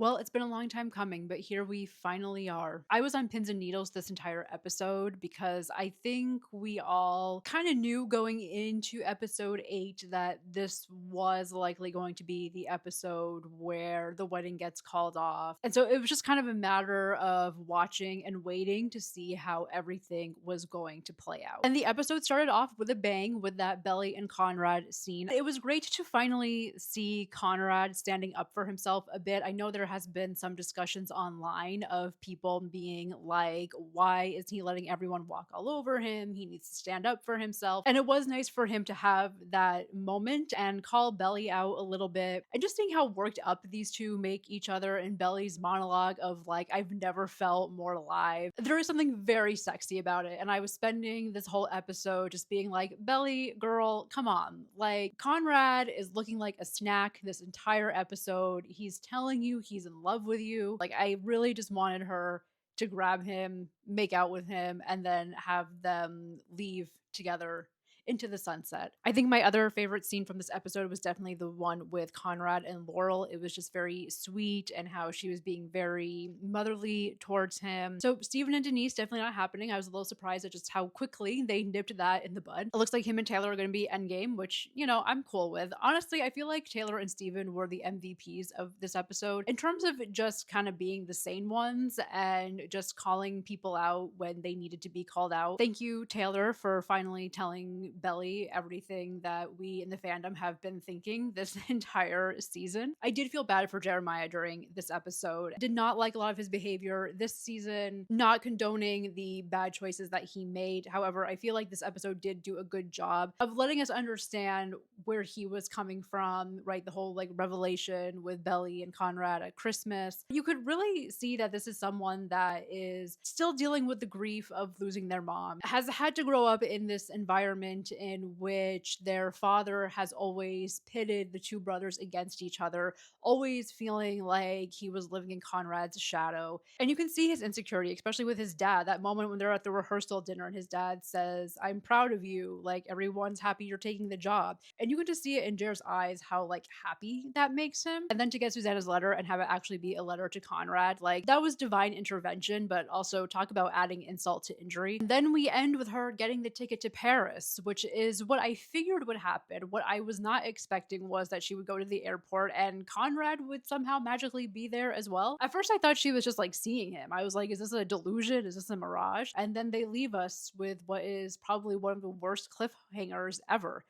Well, it's been a long time coming, but here we finally are. I was on pins and needles this entire episode because I think we all kind of knew going into episode 8 that this was likely going to be the episode where the wedding gets called off. And so it was just kind of a matter of watching and waiting to see how everything was going to play out. And the episode started off with a bang with that Belly and Conrad scene. It was great to finally see Conrad standing up for himself a bit. I know there has been some discussions online of people being like, why is he letting everyone walk all over him? He needs to stand up for himself. And it was nice for him to have that moment and call Belly out a little bit. And just seeing how worked up these two make each other in Belly's monologue of like, I've never felt more alive. There is something very sexy about it. And I was spending this whole episode just being like, Belly, girl, come on. Like, Conrad is looking like a snack this entire episode. He's telling you he's in love with you. Like, I really just wanted her to grab him, make out with him, and then have them leave together into the sunset. I think my other favorite scene from this episode was definitely the one with Conrad and Laurel. It was just very sweet and how she was being very motherly towards him. So Steven and Denise definitely not happening. I was a little surprised at just how quickly they nipped that in the bud. It looks like him and Taylor are going to be endgame, which, you know, I'm cool with. Honestly, I feel like Taylor and Steven were the MVPs of this episode in terms of just kind of being the sane ones and just calling people out when they needed to be called out. Thank you, Taylor, for finally telling Belly everything that we in the fandom have been thinking this entire season. I did feel bad for Jeremiah during this episode. Did not like a lot of his behavior this season, not condoning the bad choices that he made. However, I feel like this episode did do a good job of letting us understand where he was coming from, right? The whole like revelation with Belly and Conrad at Christmas. You could really see that this is someone that is still dealing with the grief of losing their mom, has had to grow up in this environment in which their father has always pitted the two brothers against each other, always feeling like he was living in Conrad's shadow. And you can see his insecurity, especially with his dad. That moment when they're at the rehearsal dinner and his dad says, I'm proud of you. Like, everyone's happy you're taking the job. And you can just see it in Jared's eyes how like happy that makes him. And then to get Susanna's letter and have it actually be a letter to Conrad, like that was divine intervention, but also talk about adding insult to injury. And then we end with her getting the ticket to Paris, which is what I figured would happen. What I was not expecting was that she would go to the airport and Conrad would somehow magically be there as well. At first, I thought she was just like seeing him. I was like, is this a delusion? Is this a mirage? And then they leave us with what is probably one of the worst cliffhangers ever.